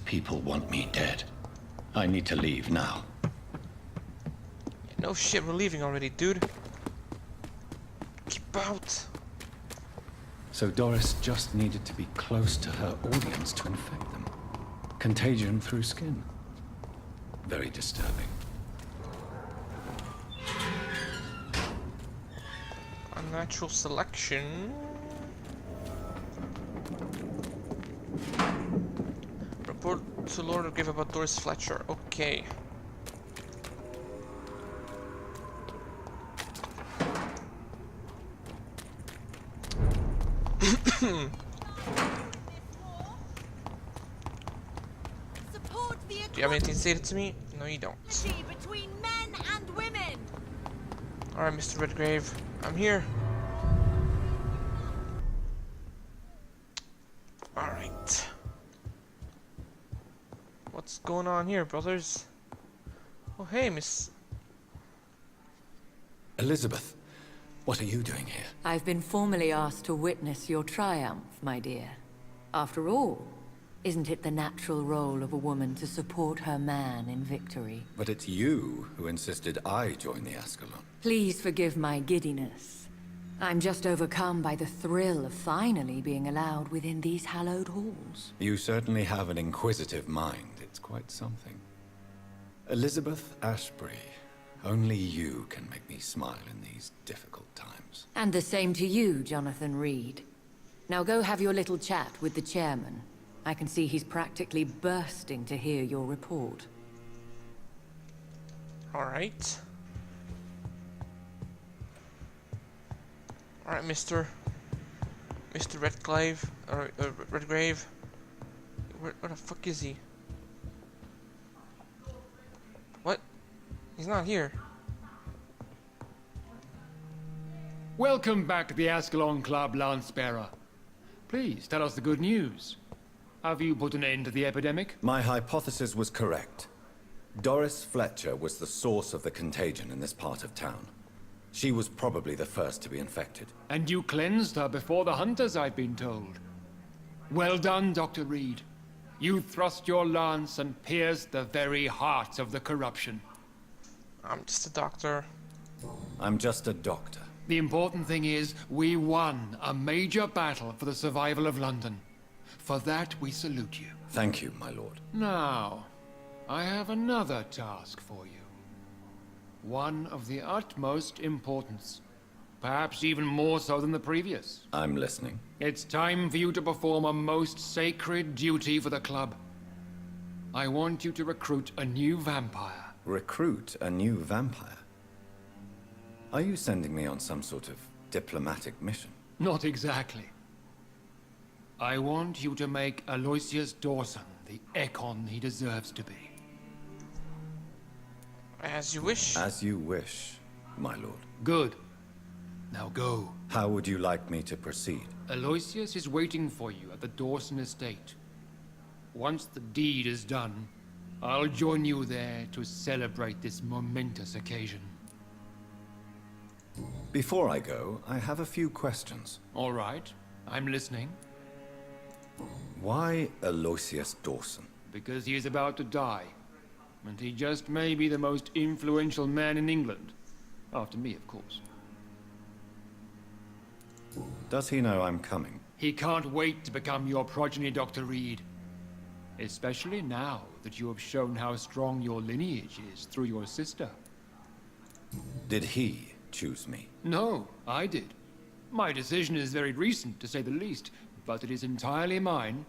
people want me dead. I need to leave now. No shit, we're leaving already, dude. Keep out. So Doris just needed to be close to her audience to infect them. Contagion through skin. Very disturbing. Unnatural selection. Report to Lord of Grave about Doris Fletcher. Okay. Do you have anything to say to me? No, you don't. Between men and women. Alright, Mr. Redgrave. I'm here. Alright. What's going on here, brothers? Oh, hey, Miss... Elizabeth, what are you doing here? I've been formally asked to witness your triumph, my dear. After all, isn't it the natural role of a woman to support her man in victory? But it's you who insisted I join the Ascalon. Please forgive my giddiness. I'm just overcome by the thrill of finally being allowed within these hallowed halls. You certainly have an inquisitive mind. It's quite something. Elizabeth Ashbury, only you can make me smile in these difficult times. And the same to you, Jonathan Reed. Now go have your little chat with the chairman. I can see he's practically bursting to hear your report. Alright. Alright, Mr. Redgrave, or Redgrave. Where the fuck is he? What? He's not here. Welcome back to the Ascalon Club, Lancebearer. Please tell us the good news. Have you put an end to the epidemic? My hypothesis was correct. Doris Fletcher was the source of the contagion in this part of town. She was probably the first to be infected. And you cleansed her before the hunters, I've been told. Well done, Dr. Reed. You thrust your lance and pierced the very heart of the corruption. I'm just a doctor. I'm just a doctor. The important thing is, we won a major battle for the survival of London. For that, we salute you. Thank you, my lord. Now, I have another task for you. One of the utmost importance. Perhaps even more so than the previous. I'm listening. It's time for you to perform a most sacred duty for the club. I want you to recruit a new vampire. Recruit a new vampire? Are you sending me on some sort of diplomatic mission? Not exactly. I want you to make Aloysious Dawson the Ekon he deserves to be. As you wish. As you wish, my lord. Good. Now go. How would you like me to proceed? Aloysius is waiting for you at the Dawson estate. Once the deed is done, I'll join you there to celebrate this momentous occasion. Before I go, I have a few questions. All right, I'm listening. Why Aloysius Dawson? Because he is about to die. And he just may be the most influential man in England. After me, of course. Does he know I'm coming? He can't wait to become your progeny, Dr. Reed. Especially now that you have shown how strong your lineage is through your sister. Did he choose me? No, I did. My decision is very recent, to say the least, but it is entirely mine.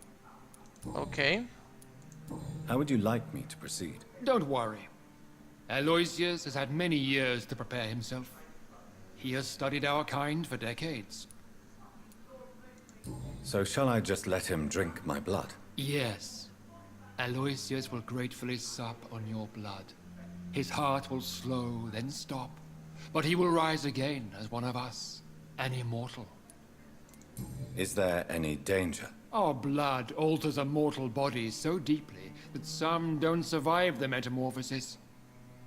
Okay. How would you like me to proceed? Don't worry. Aloysius has had many years to prepare himself. He has studied our kind for decades. So shall I just let him drink my blood? Yes. Aloysius will gratefully sup on your blood. His heart will slow, then stop. But he will rise again as one of us, an immortal. Is there any danger? Our blood alters a mortal body so deeply that some don't survive the metamorphosis.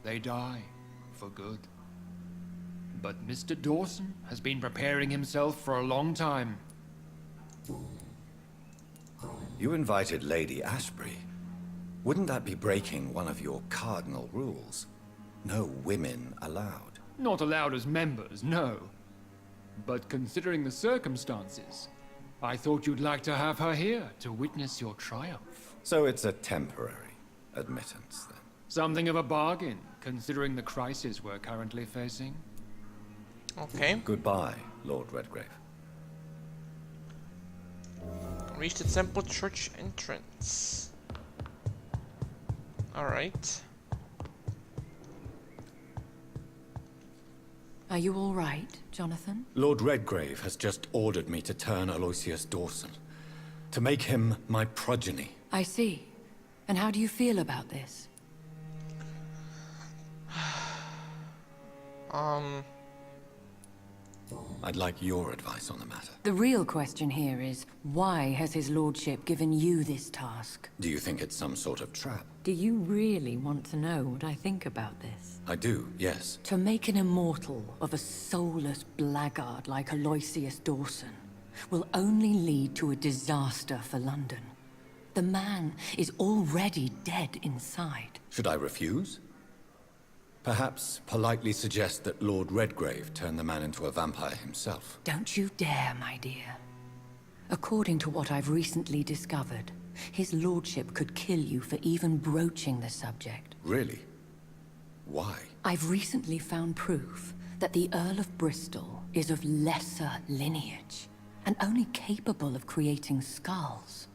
They die for good. But Mr. Dawson has been preparing himself for a long time. You invited Lady Ashbury. Wouldn't that be breaking one of your cardinal rules? No women allowed. Not allowed as members, no. But considering the circumstances, I thought you'd like to have her here to witness your triumph. So it's a temporary admittance, then. Something of a bargain, considering the crisis we're currently facing. Okay. Goodbye, Lord Redgrave. Reach the temple church entrance. Alright. Are you all right, Jonathan? Lord Redgrave has just ordered me to turn Aloysius Dawson. To make him my progeny. I see. And how do you feel about this? I'd like your advice on the matter. The real question here is, why has his lordship given you this task? Do you think it's some sort of trap? Do you really want to know what I think about this? I do, yes. To make an immortal of a soulless blackguard like Aloysius Dawson will only lead to a disaster for London. The man is already dead inside. Should I refuse? Perhaps politely suggest that Lord Redgrave turn the man into a vampire himself. Don't you dare, my dear. According to what I've recently discovered, his lordship could kill you for even broaching the subject. Really? Why? I've recently found proof that the Earl of Bristol is of lesser lineage, and only capable of creating skulls.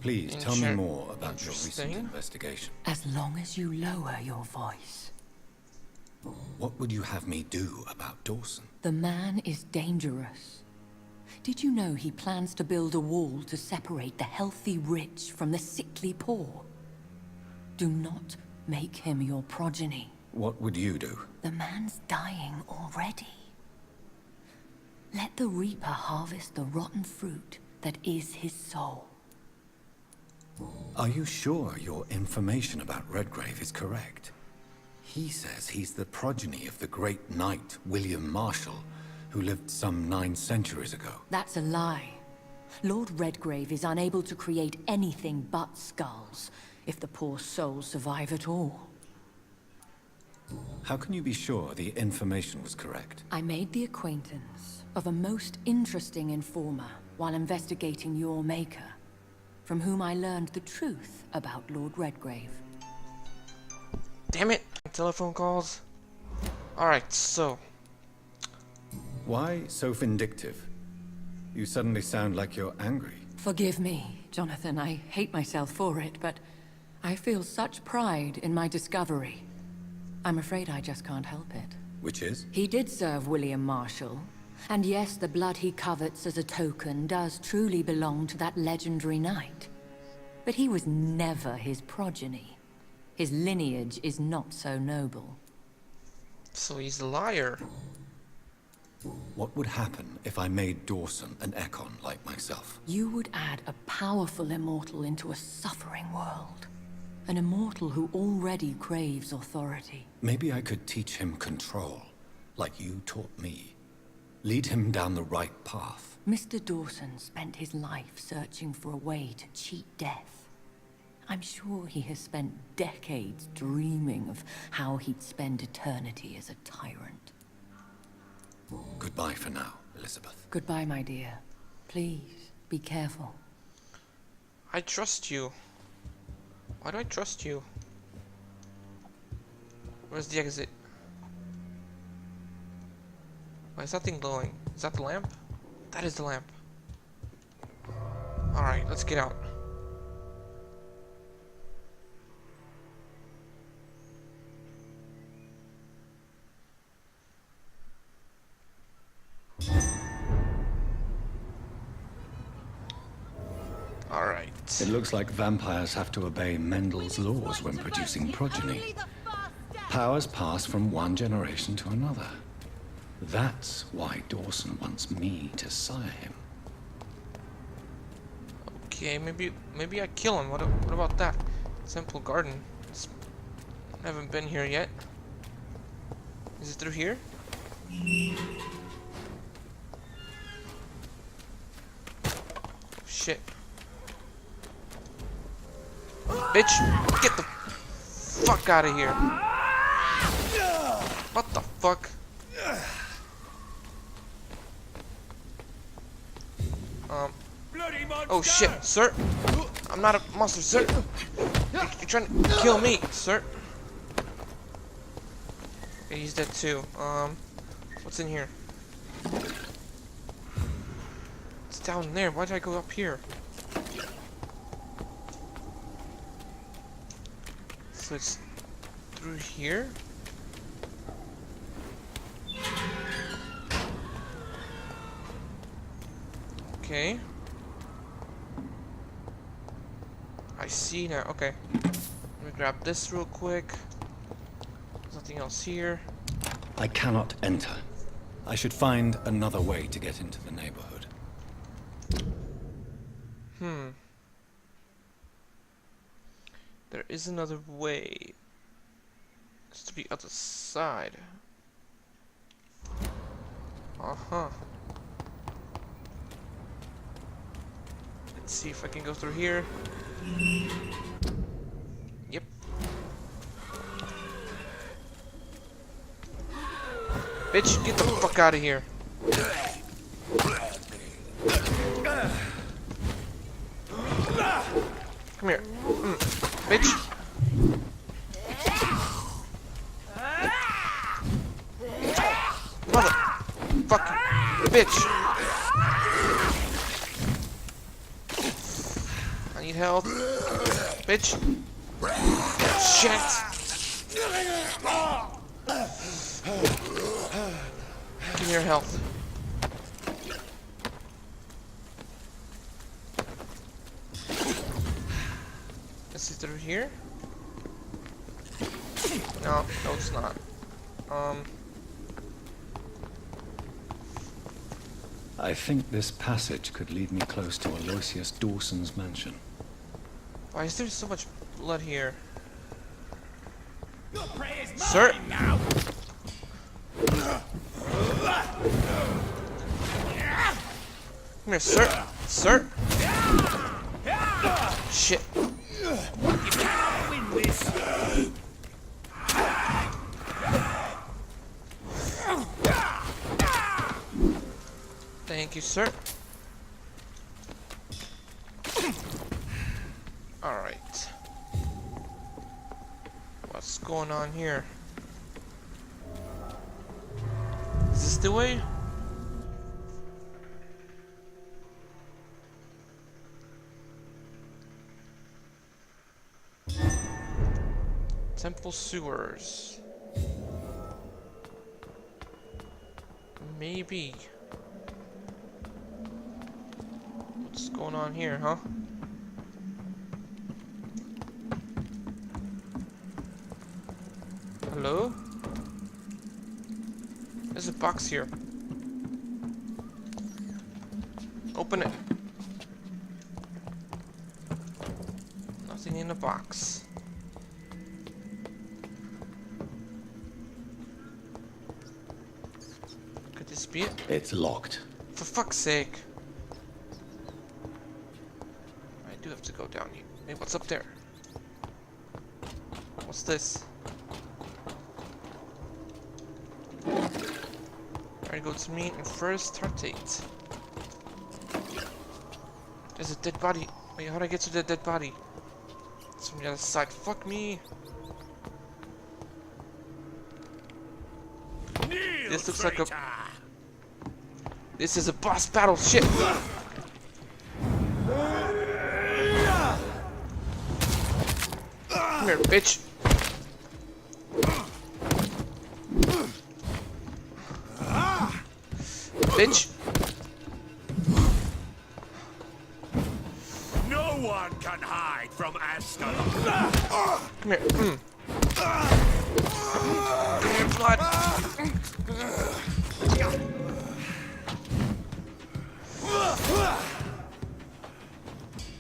Please tell me more about your recent Interesting. investigation. As long as you lower your voice. What would you have me do about Dawson? The man is dangerous. Did you know he plans to build a wall to separate the healthy rich from the sickly poor? Do not make him your progeny. What would you do? The man's dying already. Let the reaper harvest the rotten fruit that is his soul. Are you sure your information about Redgrave is correct? He says he's the progeny of the great knight William Marshall, who lived some 9 centuries ago. That's a lie. Lord Redgrave is unable to create anything but skulls, if the poor souls survive at all. How can you be sure the information was correct? I made the acquaintance of a most interesting informer while investigating your maker, from whom I learned the truth about Lord Redgrave. Damn it! Telephone calls. Alright, so. Why so vindictive? You suddenly sound like you're angry. Forgive me, Jonathan. I hate myself for it, but I feel such pride in my discovery. I'm afraid I just can't help it. Which is? He did serve William Marshall. And yes, the blood he covets as a token does truly belong to that legendary knight. But he was never his progeny. His lineage is not so noble. So he's a liar. What would happen if I made Dawson an Ekon like myself? You would add a powerful immortal into a suffering world. An immortal who already craves authority. Maybe I could teach him control, like you taught me. Lead him down the right path. Mr. Dawson spent his life searching for a way to cheat death. I'm sure he has spent decades dreaming of how he'd spend eternity as a tyrant. Goodbye for now, Elizabeth. Goodbye, my dear. Please, be careful. I trust you. Why do I trust you? Where's the exit? Why is that thing glowing? Is that the lamp? That is the lamp. Alright, let's get out. Alright. It looks like vampires have to obey Mendel's laws when producing progeny. Powers pass from one generation to another. That's why Dawson wants me to sire him. Okay, maybe I kill him. What about that? Simple garden. I haven't been here yet. Is it through here? Shit. Bitch, get the fuck out of here. What the fuck? Oh shit, sir. I'm not a monster, sir. You're trying to kill me, sir. Okay, he's dead too. What's in here? It's down there. Why did I go up here? So it's through here? Okay. I see now. Okay. Let me grab this real quick. There's nothing else here. I cannot enter. I should find another way to get into the neighborhood. There is another way. It's to the other side. Uh-huh. Let's see if I can go through here. Yep. Bitch, get the fuck out of here. Come here. Bitch. Motherfucking bitch. I need help. Bitch. Shit. Give me your health. Is it through here? No, it's not. I think this passage could lead me close to Aloysious Dawson's mansion. Why is there so much blood here? Sir! Come here, sir! Sir! Shit. Thank you, sir. Alright. What's going on here? Is this the way? Temple sewers. Maybe. What's going on here, huh? Hello? There's a box here. Open it. Nothing in the box. Could this be it? It's locked. For fuck's sake. I do have to go down here. Hey, what's up there? What's this? Alright, go to meat and first tartate. There's a dead body. Wait, how'd I get to the dead body? It's from the other side. Fuck me. This looks like a... This is a boss battle. Shit. Come here, bitch. Bitch. No one can hide from Ascalon. Come here. Give me your blood.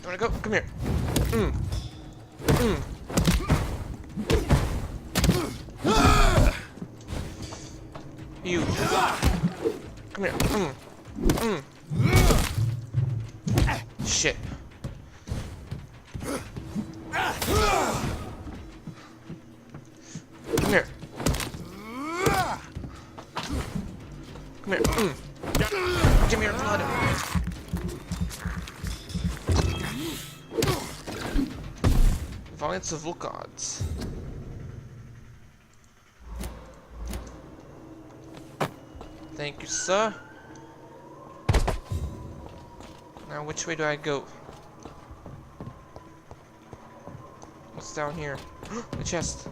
You wanna go? Come here. You. Come here. Shit. Come here. Give me your blood. Violence of all gods. Thank you, sir. Now, which way do I go? What's down here? The chest.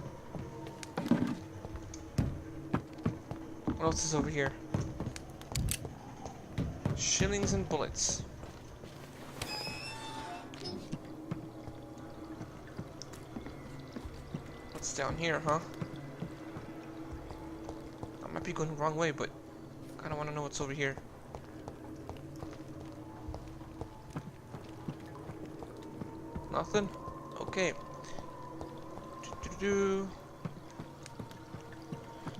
What else is over here? Shillings and bullets. What's down here, huh? I might be going the wrong way, but I kinda wanna know what's over here. Nothing? Okay.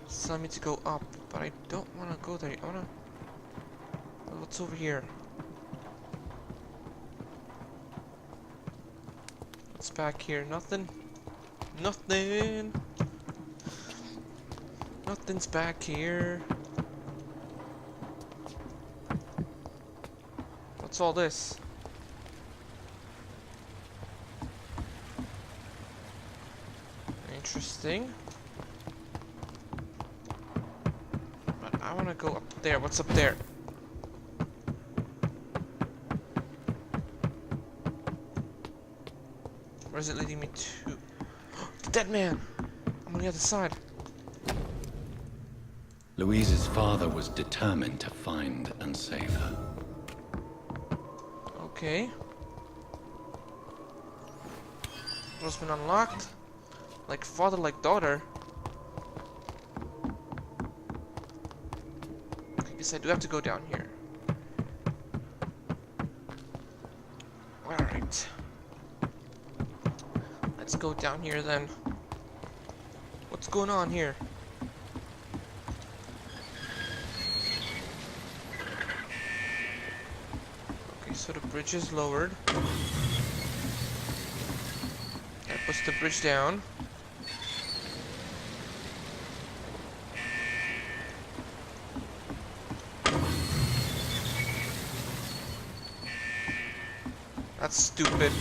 So I need to go up, but I don't want to go there. I want to... What's over here? What's back here? Nothing? Nothing! Nothing's back here. What's all this? Interesting. But I want to go up there. What's up there? Where's it leading me to? The dead man! I'm on the other side. Louise's father was determined to find and save her. Okay. Door's been unlocked. Like father, like daughter. Guess I do have to go down here. Alright. Let's go down here then. What's going on here? Okay, so the bridge is lowered. That puts the bridge down. That's stupid.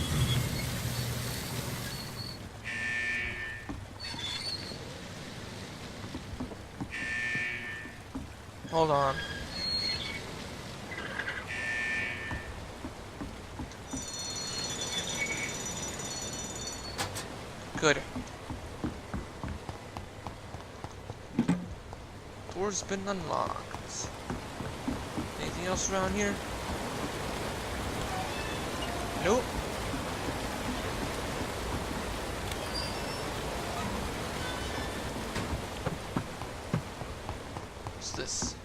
Hold on. Good. Door's been unlocked. Anything else around here? Nope. What's this?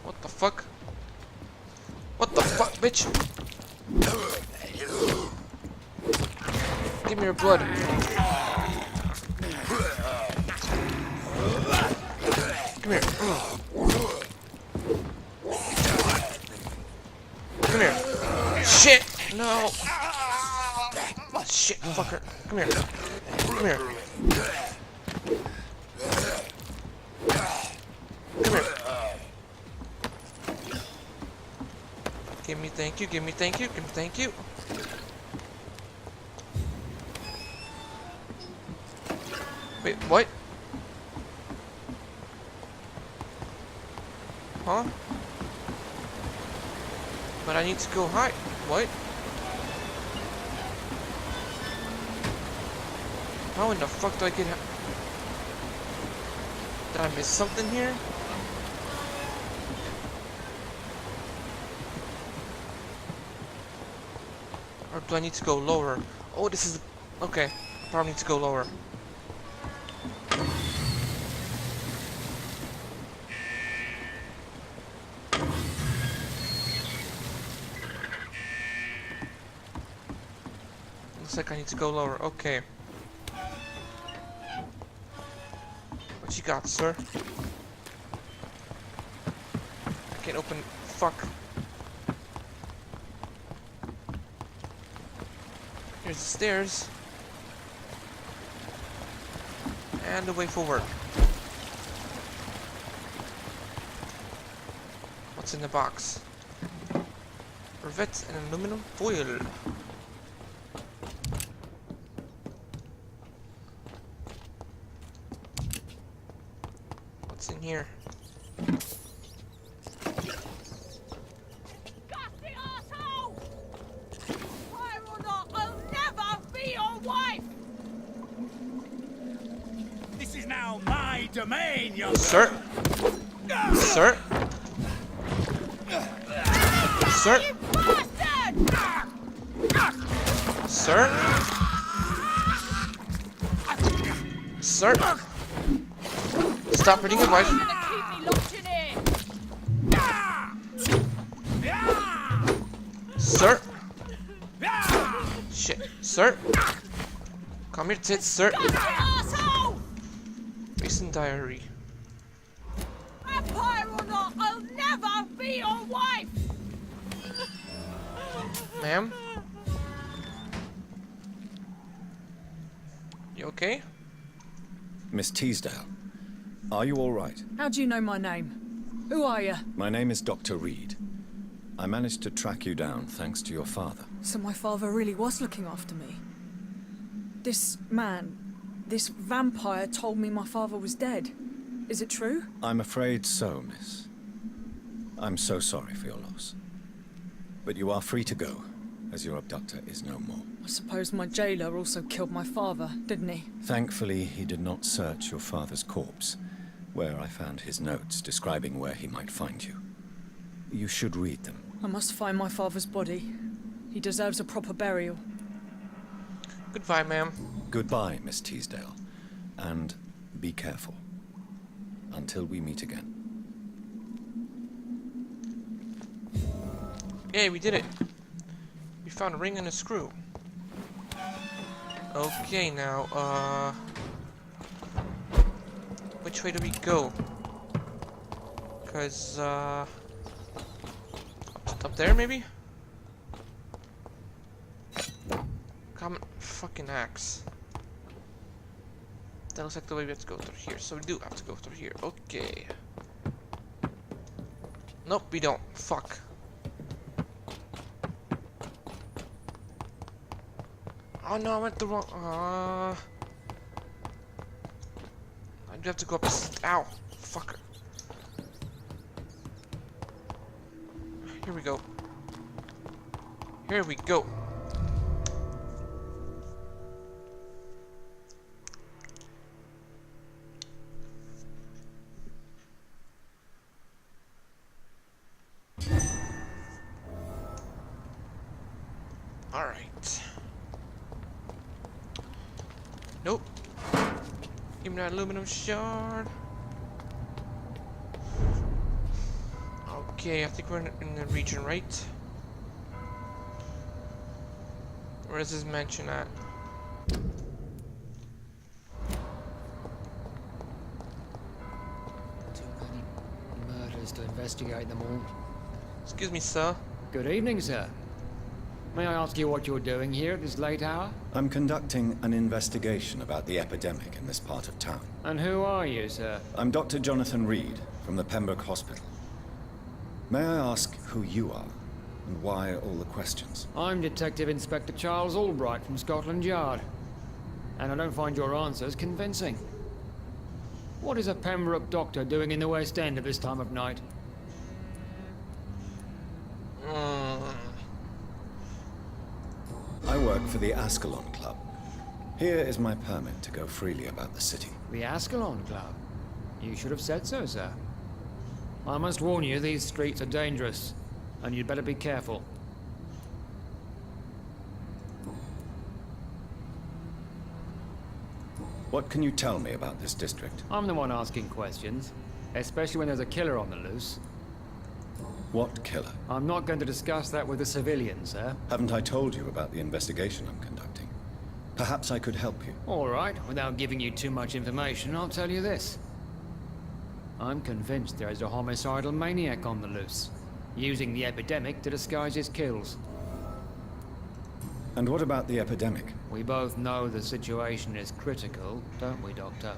What the fuck? What the fuck, bitch? Give me your blood. Come here. Come here. Shit! No! Shit, fucker. Come here. Come here. Come here. Give me thank you, give me thank you, give me thank you. Wait, what? Huh? But I need to go high. What? How in the fuck do I get... Did I miss something here? Or do I need to go lower? Oh, this is... Okay. I probably need to go lower. Looks like I need to go lower. Okay. What you got, sir? I can't open... Fuck. Here's the stairs. And away for work. What's in the box? Rivets and aluminum foil. What's in here? Disgusting asshole! Fire or not, I'll never be your wife! This is now my domain, young Sir? Sir? Sir? You bastard! Sir? Sir? Stop hurting your wife. You're gonna keep me locked in here! Sir? Shit. Sir? Come here, tits, sir. Disgusting asshole! Recent diary. Vampire or not, I'll never be your wife! Ma'am? You okay? Miss Teasdale, are you all right? How do you know my name? Who are you? My name is Dr. Reed. I managed to track you down thanks to your father. So my father really was looking after me. This man, this vampire told me my father was dead. Is it true? I'm afraid so, miss. I'm so sorry for your loss. But you are free to go, as your abductor is no more. I suppose my jailer also killed my father, didn't he? Thankfully, he did not search your father's corpse, where I found his notes describing where he might find you. You should read them. I must find my father's body. He deserves a proper burial. Goodbye, ma'am. Goodbye, Miss Teasdale. And be careful. Until we meet again. Yay, we did it. We found a ring and a screw. Okay, now, which way do we go? Cause, up there, maybe? Common fucking axe. That looks like the way we have to go through here, so we do have to go through here. Okay. Nope, we don't. Fuck. Oh no, I went the wrong. I do have to go up. Ow, fucker. Here we go. Here we go. All right. Nope. Give me that aluminum shard. Okay, I think we're in the region, right? Where is this mansion at? Too many murders to investigate them all. Excuse me, sir. Good evening, sir. May I ask you what you're doing here at this late hour? I'm conducting an investigation about the epidemic in this part of town. And who are you, sir? I'm Dr. Jonathan Reed from the Pembroke Hospital. May I ask who you are and why all the questions? I'm Detective Inspector Charles Albright from Scotland Yard. And I don't find your answers convincing. What is a Pembroke doctor doing in the West End at this time of night? I work for the Ascalon Club. Here is my permit to go freely about the city. The Ascalon Club? You should have said so, sir. I must warn you, these streets are dangerous, and you'd better be careful. What can you tell me about this district? I'm the one asking questions, especially when there's a killer on the loose. What killer? I'm not going to discuss that with the civilians, sir. Haven't I told you about the investigation I'm conducting? Perhaps I could help you. All right, without giving you too much information, I'll tell you this. I'm convinced there is a homicidal maniac on the loose, using the epidemic to disguise his kills. And what about the epidemic? We both know the situation is critical, don't we, Doctor?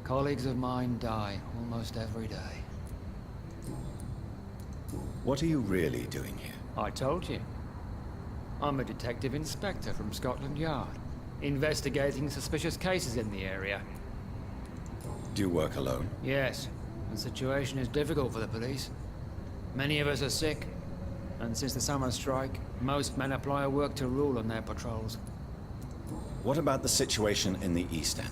Colleagues of mine die almost every day. What are you really doing here? I told you. I'm a detective inspector from Scotland Yard, investigating suspicious cases in the area. Do you work alone? Yes, the situation is difficult for the police. Many of us are sick, and since the summer strike, most men apply a work to rule on their patrols. What about the situation in the East End?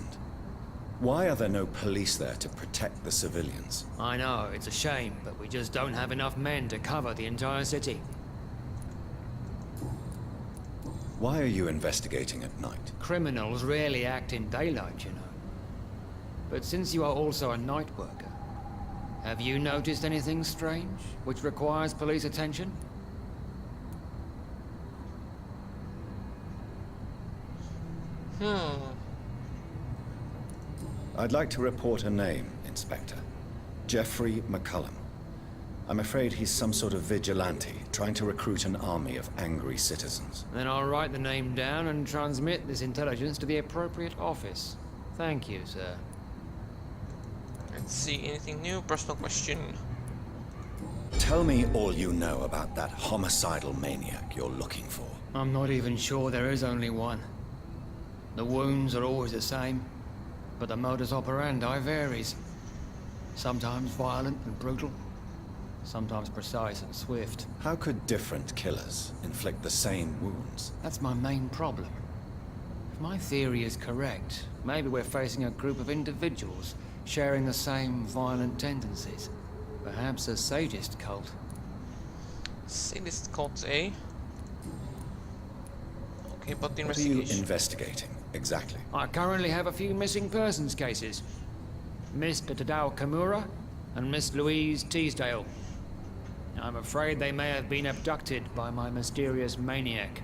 Why are there no police there to protect the civilians? I know, it's a shame, but we just don't have enough men to cover the entire city. Why are you investigating at night? Criminals rarely act in daylight, you know. But since you are also a night worker, have you noticed anything strange, which requires police attention? I'd like to report a name, Inspector. Jeffrey McCullum. I'm afraid he's some sort of vigilante, trying to recruit an army of angry citizens. Then I'll write the name down and transmit this intelligence to the appropriate office. Thank you, sir. Let's see, anything new? Personal question. Tell me all you know about that homicidal maniac you're looking for. I'm not even sure there is only one. The wounds are always the same, but the modus operandi varies. Sometimes violent and brutal, sometimes precise and swift. How could different killers inflict the same wounds? That's my main problem. If my theory is correct, maybe we're facing a group of individuals sharing the same violent tendencies. Perhaps a sadist cult. Sadist cult, eh? Okay, but the What are you investigation. investigating, exactly? I currently have a few missing persons cases. Mr. Tadao Kimura and Miss Louise Teasdale. I'm afraid they may have been abducted by my mysterious maniac.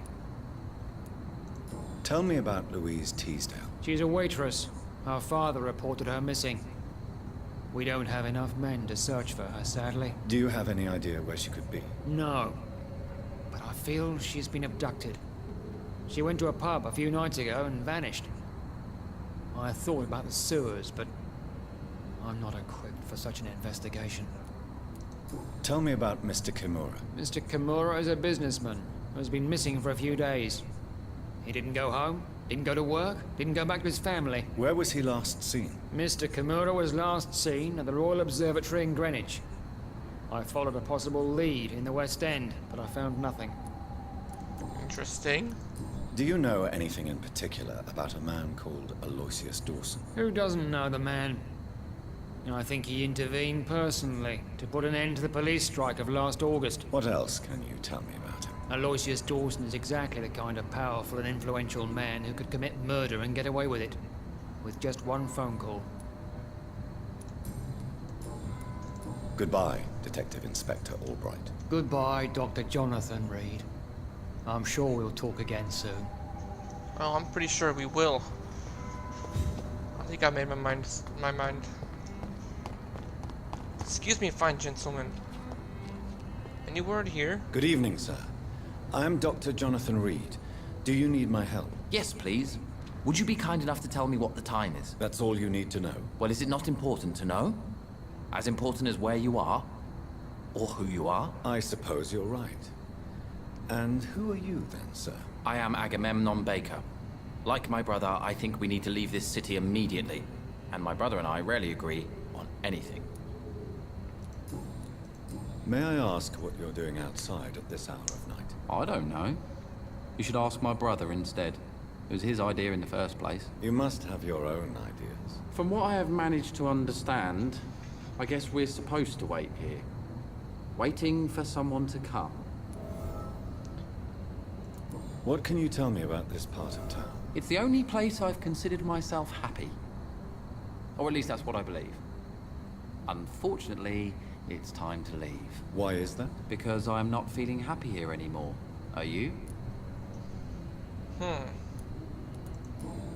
Tell me about Louise Teasdale. She's a waitress. Her father reported her missing. We don't have enough men to search for her, sadly. Do you have any idea where she could be? No. But I feel she's been abducted. She went to a pub a few nights ago and vanished. I thought about the sewers, but I'm not equipped for such an investigation. Tell me about Mr. Kimura. Mr. Kimura is a businessman who has been missing for a few days. He didn't go home, didn't go to work, didn't go back to his family. Where was he last seen? Mr. Kimura was last seen at the Royal Observatory in Greenwich. I followed a possible lead in the West End, but I found nothing. Interesting. Do you know anything in particular about a man called Aloysious Dawson? Who doesn't know the man? I think he intervened personally to put an end to the police strike of last August. What else can you tell me about him? Aloysius Dawson is exactly the kind of powerful and influential man who could commit murder and get away with it, with just one phone call. Goodbye, Detective Inspector Albright. Goodbye, Dr. Jonathan Reed. I'm sure we'll talk again soon. Oh, I'm pretty sure we will. I think I made my mind. Excuse me, fine gentlemen. Any word here? Good evening, sir. I am Dr. Jonathan Reed. Do you need my help? Yes, please. Would you be kind enough to tell me what the time is? That's all you need to know. Well, is it not important to know? As important as where you are? Or who you are? I suppose you're right. And who are you then, sir? I am Agamemnon Baker. Like my brother, I think we need to leave this city immediately. And my brother and I rarely agree on anything. May I ask what you're doing outside at this hour of night? I don't know. You should ask my brother instead. It was his idea in the first place. You must have your own ideas. From what I have managed to understand, I guess we're supposed to wait here. Waiting for someone to come. What can you tell me about this part of town? It's the only place I've considered myself happy. Or at least that's what I believe. Unfortunately, it's time to leave. Why is that? Because I'm not feeling happy here anymore. Are you?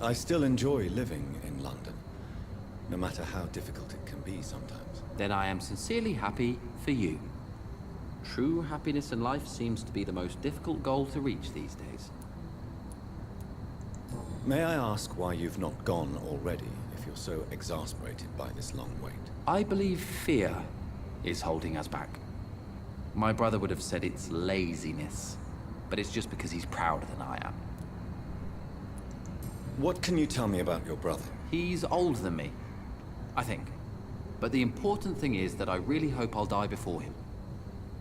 I still enjoy living in London, no matter how difficult it can be sometimes. Then I am sincerely happy for you. True happiness in life seems to be the most difficult goal to reach these days. May I ask why you've not gone already, if you're so exasperated by this long wait. I believe fear is holding us back. My brother would have said it's laziness, but it's just because he's prouder than I am. What can you tell me about your brother? He's older than me, I think. But the important thing is that I really hope I'll die before him.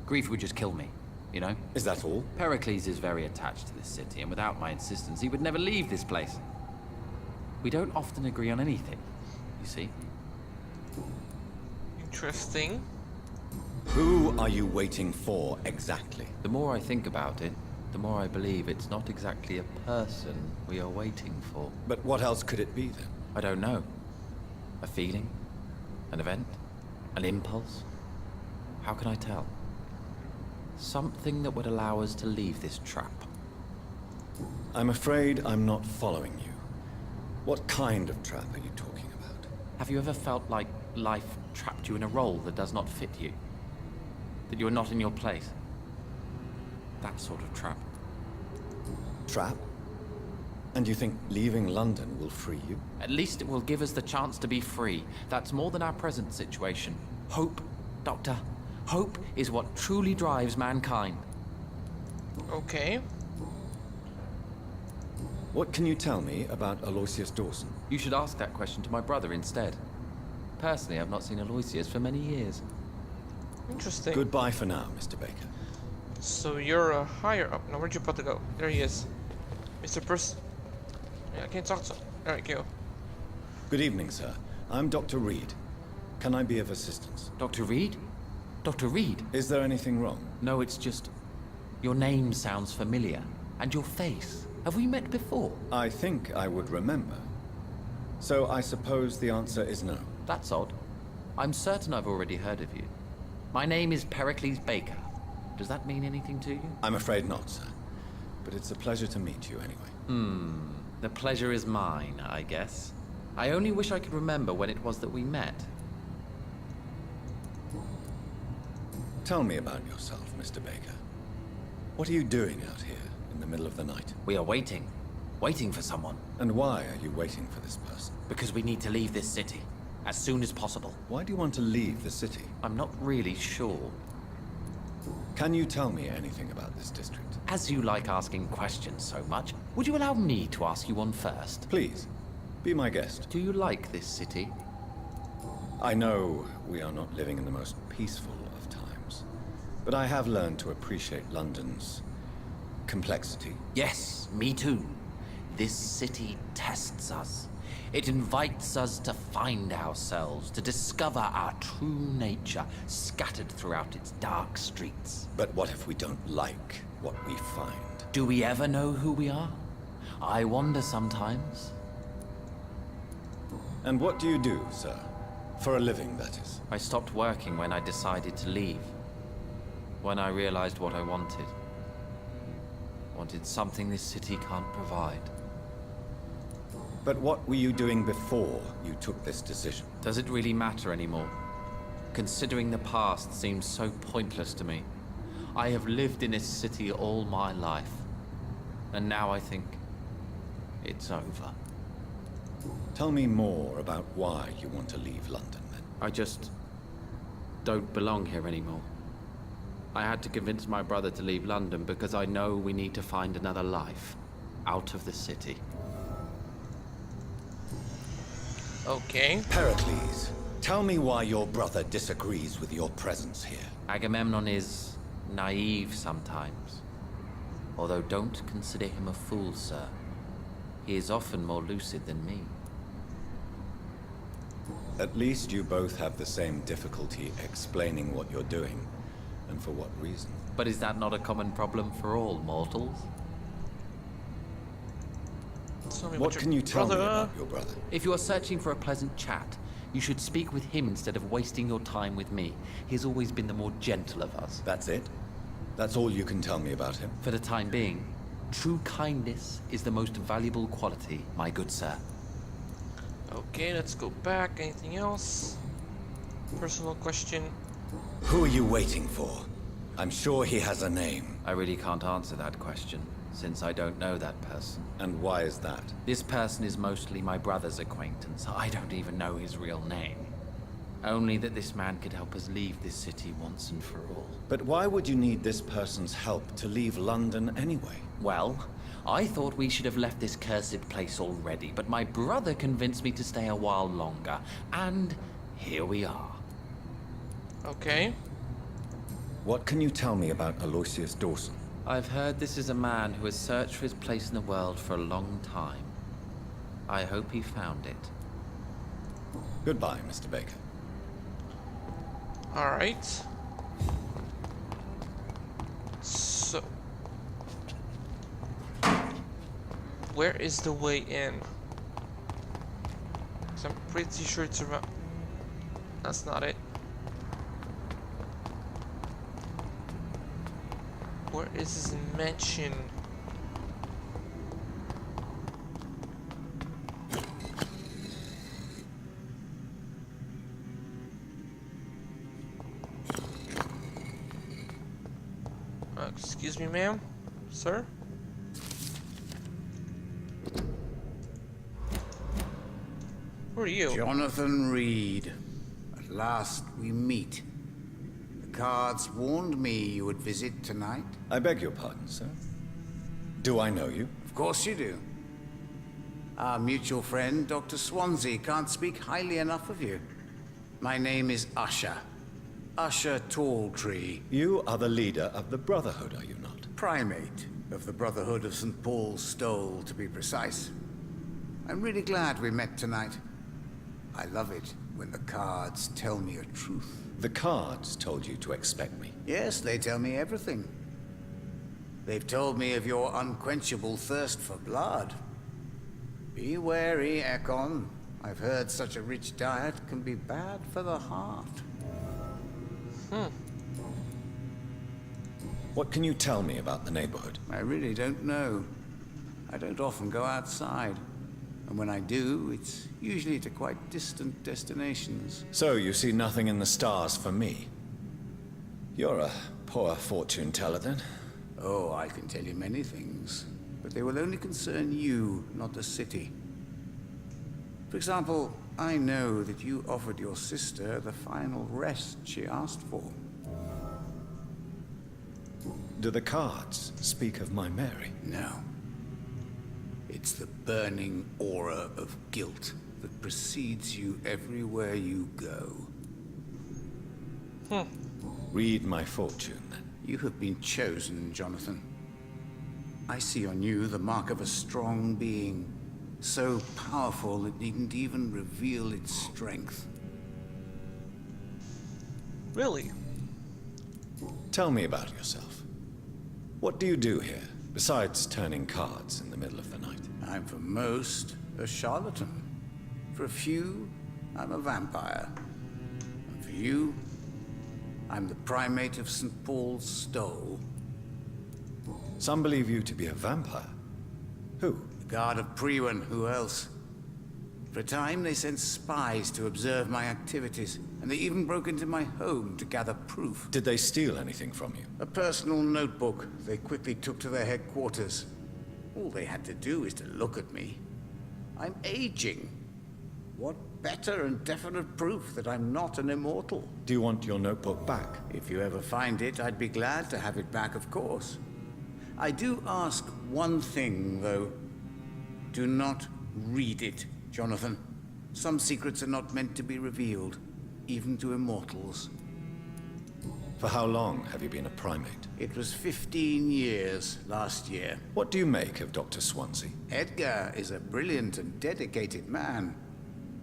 Grief would just kill me, you know? Is that all? Pericles is very attached to this city, and without my insistence, he would never leave this place. We don't often agree on anything, you see. Interesting. Who are you waiting for exactly? The more I think about it, the more I believe it's not exactly a person we are waiting for. But what else could it be then? I don't know. A feeling? An event? An impulse? How can I tell? Something that would allow us to leave this trap. I'm afraid I'm not following you. What kind of trap are you talking about? Have you ever felt like life trapped you in a role that does not fit you? That you are not in your place? That sort of trap. Trap? And you think leaving London will free you? At least it will give us the chance to be free. That's more than our present situation. Hope, Doctor. Hope is what truly drives mankind. Okay. What can you tell me about Aloysious Dawson? You should ask that question to my brother instead. Personally, I've not seen Aloysius for many years. Interesting. Goodbye for now, Mr. Baker. So you're higher up. Now where'd your brother go? There he is. Mr. Purse. Yeah, I can't talk to him. Alright, go. Good evening, sir. I'm Dr. Reed. Can I be of assistance? Dr. Reed? Dr. Reed? Is there anything wrong? No, it's just... your name sounds familiar. And your face. Have we met before? I think I would remember. So I suppose the answer is no. That's odd. I'm certain I've already heard of you. My name is Pericles Baker. Does that mean anything to you? I'm afraid not, sir. But it's a pleasure to meet you anyway. The pleasure is mine, I guess. I only wish I could remember when it was that we met. Tell me about yourself, Mr. Baker. What are you doing out here in the middle of the night? We are waiting. Waiting for someone. And why are you waiting for this person? Because we need to leave this city. As soon as possible. Why do you want to leave the city? I'm not really sure. Can you tell me anything about this district? As you like asking questions so much, would you allow me to ask you one first? Please, be my guest. Do you like this city? I know we are not living in the most peaceful of times, but I have learned to appreciate London's complexity. Yes, me too. This city tests us. It invites us to find ourselves, to discover our true nature scattered throughout its dark streets. But what if we don't like what we find? Do we ever know who we are? I wonder sometimes. And what do you do, sir? For a living, that is. I stopped working when I decided to leave. When I realized what I wanted. Wanted something this city can't provide. But what were you doing before you took this decision? Does it really matter anymore? Considering the past seems so pointless to me. I have lived in this city all my life. And now I think it's over. Tell me more about why you want to leave London, then. I just don't belong here anymore. I had to convince my brother to leave London because I know we need to find another life out of the city. Okay. Pericles, tell me why your brother disagrees with your presence here. Agamemnon is naive sometimes. Although don't consider him a fool, sir. He is often more lucid than me. At least you both have the same difficulty explaining what you're doing, and for what reason. But is that not a common problem for all mortals? Tell me What about can your you tell me brother. about your brother? If you are searching for a pleasant chat, you should speak with him instead of wasting your time with me. He's always been the more gentle of us. That's it? That's all you can tell me about him? For the time being, true kindness is the most valuable quality, my good sir. Okay, let's go back. Anything else? Personal question. Who are you waiting for? I'm sure he has a name. I really can't answer that question. since I don't know that person. And why is that? This person is mostly my brother's acquaintance. I don't even know his real name. Only that this man could help us leave this city once and for all. But why would you need this person's help to leave London anyway? Well, I thought we should have left this cursed place already, but my brother convinced me to stay a while longer, and here we are. Okay. What can you tell me about Aloysious Dawson? I've heard this is a man who has searched for his place in the world for a long time. I hope he found it. Goodbye, Mr. Baker. Alright. So... where is the way in? 'Cause I'm pretty sure it's around... That's not it. Where is this mansion? Excuse me, ma'am? Sir? Who are you? Jonathan Reed. At last we meet. The cards warned me you would visit tonight. I beg your pardon, sir. Do I know you? Of course you do. Our mutual friend, Dr. Swansea, can't speak highly enough of you. My name is Usher. Usher Talltree. You are the leader of the Brotherhood, are you not? Primate of the Brotherhood of St. Paul's Stole, to be precise. I'm really glad we met tonight. I love it when the cards tell me a truth. The cards told you to expect me. Yes, they tell me everything. They've told me of your unquenchable thirst for blood. Be wary, Ekon. I've heard such a rich diet can be bad for the heart. What can you tell me about the neighborhood? I really don't know. I don't often go outside. And when I do, it's usually to quite distant destinations. So you see nothing in the stars for me? You're a poor fortune teller, then? Oh, I can tell you many things. But they will only concern you, not the city. For example, I know that you offered your sister the final rest she asked for. Do the cards speak of my Mary? No. It's the burning aura of guilt that precedes you everywhere you go. Read my fortune, then. You have been chosen, Jonathan. I see on you the mark of a strong being, so powerful it needn't even reveal its strength. Really? Tell me about yourself. What do you do here, besides turning cards in the middle of the night? I'm for most a charlatan. For a few, I'm a vampire. And for you, I'm the primate of St. Paul's Stole. Some believe you to be a vampire. Who? The Guard of Priwen, who else? For a time, they sent spies to observe my activities, and they even broke into my home to gather proof. Did they steal anything from you? A personal notebook they quickly took to their headquarters. All they had to do is to look at me. I'm aging. What better and definite proof that I'm not an immortal? Do you want your notebook back? If you ever find it, I'd be glad to have it back, of course. I do ask one thing, though. Do not read it, Jonathan. Some secrets are not meant to be revealed, even to immortals. For how long have you been a primate? It was 15 years last year. What do you make of Dr. Swansea? Edgar is a brilliant and dedicated man.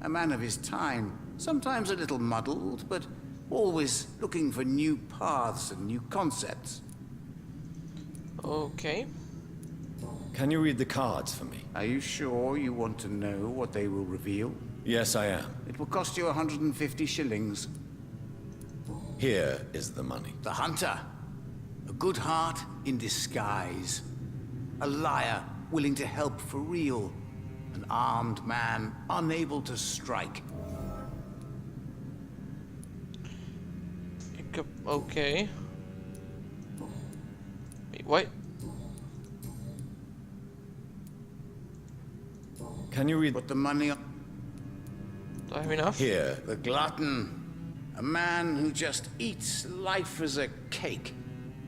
A man of his time, sometimes a little muddled, but always looking for new paths and new concepts. Okay. Can you read the cards for me? Are you sure you want to know what they will reveal? Yes, I am. It will cost you 150 shillings. Here is the money. The hunter. A good heart in disguise. A liar willing to help for real. An armed man unable to strike. Okay. Wait, what? Can you read? Put the money on Do I have enough? Here. the glutton. A man who just eats life as a cake.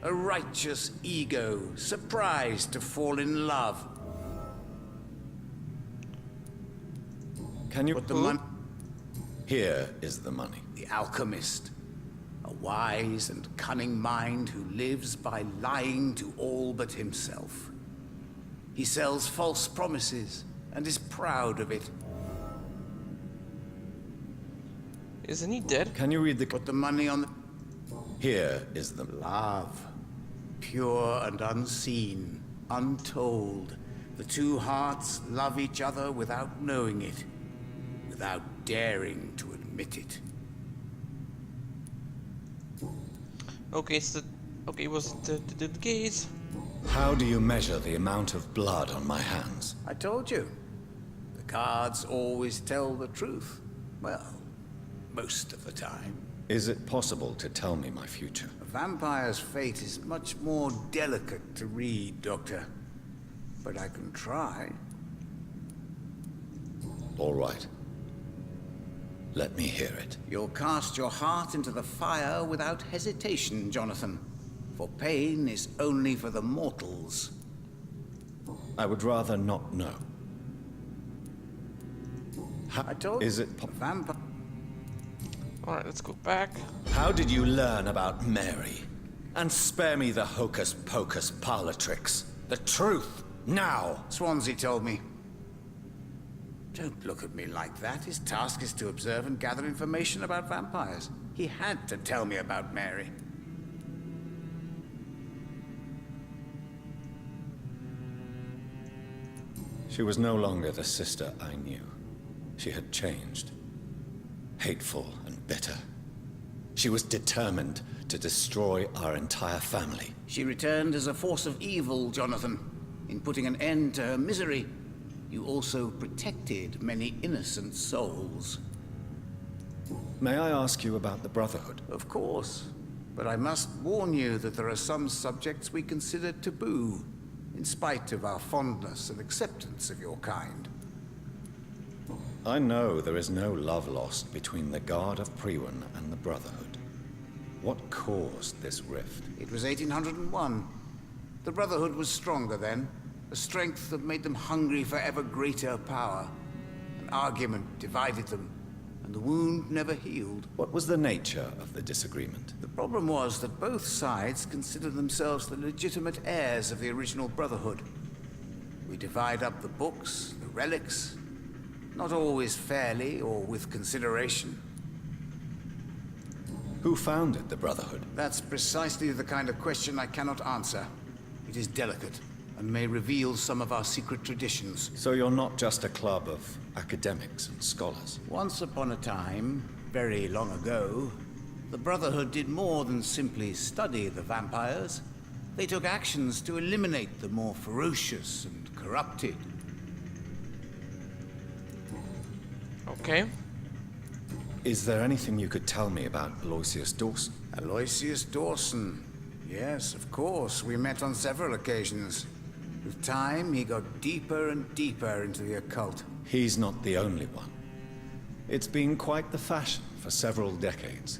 A righteous ego, surprised to fall in love. Can you Put the money. Here is the money. The alchemist. A wise and cunning mind who lives by lying to all but himself. He sells false promises and is proud of it. Isn't he dead? Can you read the? Put the money on the Here is the. love. Pure and unseen, untold. The two hearts love each other without knowing it, without daring to admit it. Okay, it was the gaze. How do you measure the amount of blood on my hands? I told you. The cards always tell the truth. Well, most of the time. Is it possible to tell me my future? A vampire's fate is much more delicate to read, Doctor. But I can try. All right. Let me hear it. You'll cast your heart into the fire without hesitation, Jonathan. For pain is only for the mortals. I would rather not know. I told Is you, it a vampire. Alright, let's go back. How did you learn about Mary? And spare me the hocus-pocus parlor tricks. The truth, now! Swansea told me. Don't look at me like that. His task is to observe and gather information about vampires. He had to tell me about Mary. She was no longer the sister I knew. She had changed. Hateful and bitter. She was determined to destroy our entire family. She returned as a force of evil, Jonathan. In putting an end to her misery, you also protected many innocent souls. May I ask you about the Brotherhood? Of course. But I must warn you that there are some subjects we consider taboo, in spite of our fondness and acceptance of your kind. I know there is no love lost between the Guard of Priwen and the Brotherhood. What caused this rift? It was 1801. The Brotherhood was stronger then, a strength that made them hungry for ever greater power. An argument divided them, and the wound never healed. What was the nature of the disagreement? The problem was that both sides considered themselves the legitimate heirs of the original Brotherhood. We divide up the books, the relics, not always fairly or with consideration. Who founded the Brotherhood? That's precisely the kind of question I cannot answer. It is delicate, and may reveal some of our secret traditions. So you're not just a club of academics and scholars? Once upon a time, very long ago, the Brotherhood did more than simply study the vampires. They took actions to eliminate the more ferocious and corrupted. Okay. Is there anything you could tell me about Aloysious Dawson? Aloysious Dawson. Yes, of course. We met on several occasions. With time, he got deeper and deeper into the occult. He's not the only one. It's been quite the fashion for several decades.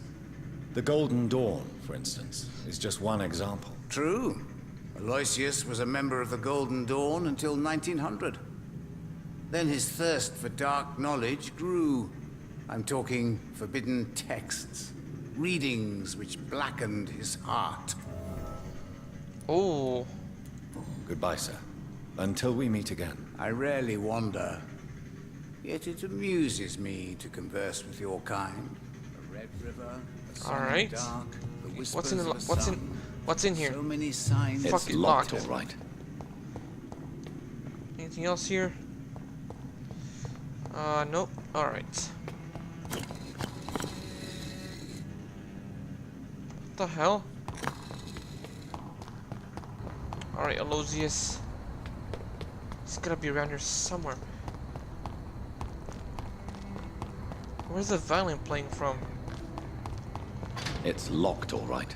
The Golden Dawn, for instance, is just one example. True. Aloysius was a member of the Golden Dawn until 1900. Then his thirst for dark knowledge grew. I'm talking forbidden texts, readings which blackened his heart. Oh. Goodbye, sir. Until we meet again. I rarely wander, yet it amuses me to converse with your kind. A red river, a sun in Alright. the dark, the whispers What's in the, of a sun. what's in here? So many signs. Fuck It's it, locked, locked. all right. Anything else here? Nope. Alright. What the hell? Alright, Aloysius. He's gotta be around here somewhere. Where's the violin playing from? It's locked, all right.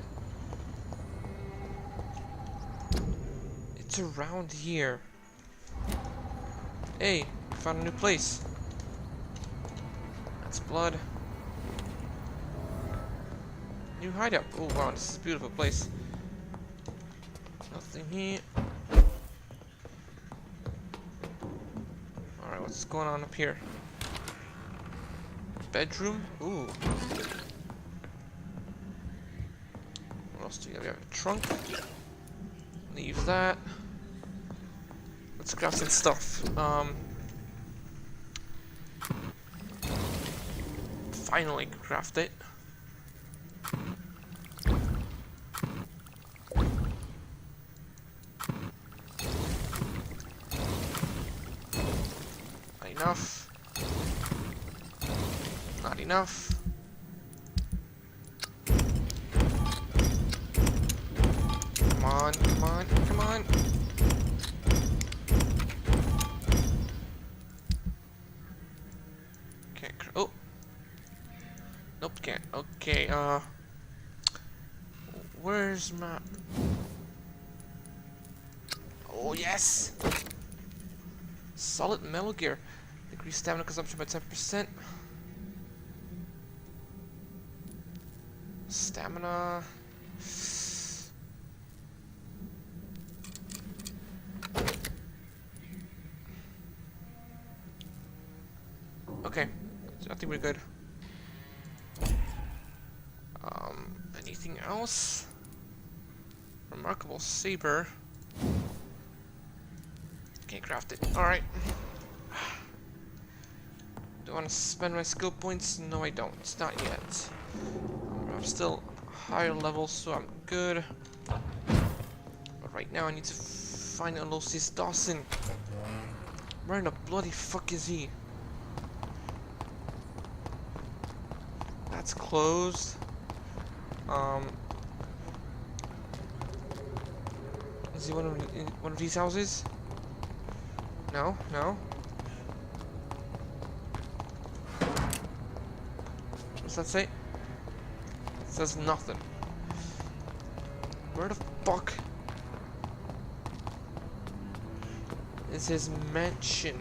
It's around here. Hey, Found a new place. That's blood. New hideout. Oh wow, this is a beautiful place. Nothing here. Alright, what's going on up here? Bedroom? Ooh. What else do we have? We have a trunk. Leave that. Let's craft some stuff. Finally craft it. Not enough. Not enough. Come on, come on, come on. Can't. Oh. Nope, can't. Okay, where's my... Oh, yes! Solid metal gear. Decrease stamina consumption by 10%. Stamina... Okay, I think we're good. Anything else? Remarkable saber. Can't craft it. Alright. Do I want to spend my skill points? No, I don't. Not yet. I'm still higher level, so I'm good. But right now I need to find Aloysious Dawson. Where in the bloody fuck is he? That's closed. Is he in one of these houses? No, no. What's that say? It says nothing. Where the fuck is his mansion?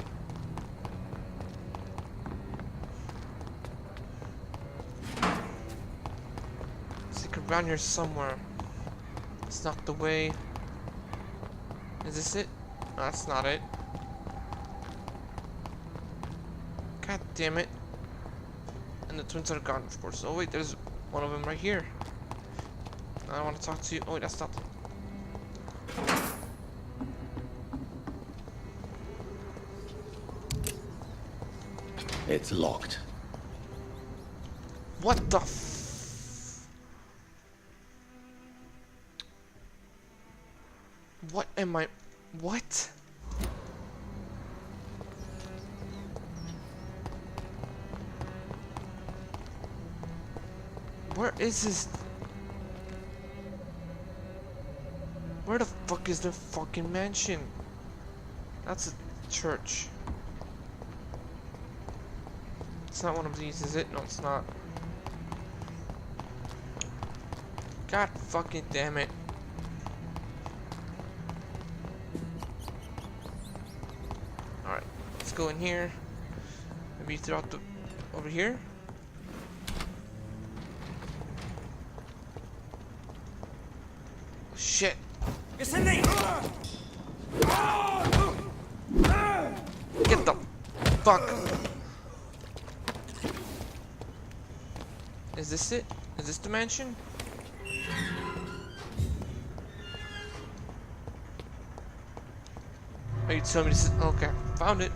Around here somewhere. It's not the way. Is this it? No, that's not it. God damn it. And the twins are gone, of course. Oh wait, there's one of them right here. I want to talk to you. Oh wait, that's not. It's locked. What the What am I... What? Where is this? Where the fuck is the fucking mansion? That's a church. It's not one of these, is it? No, it's not. God fucking damn it. Let's go in here. Maybe throughout the over here. Oh, shit. Get the fuck. Is this it? Is this the mansion? Are you telling me this is okay? Found it.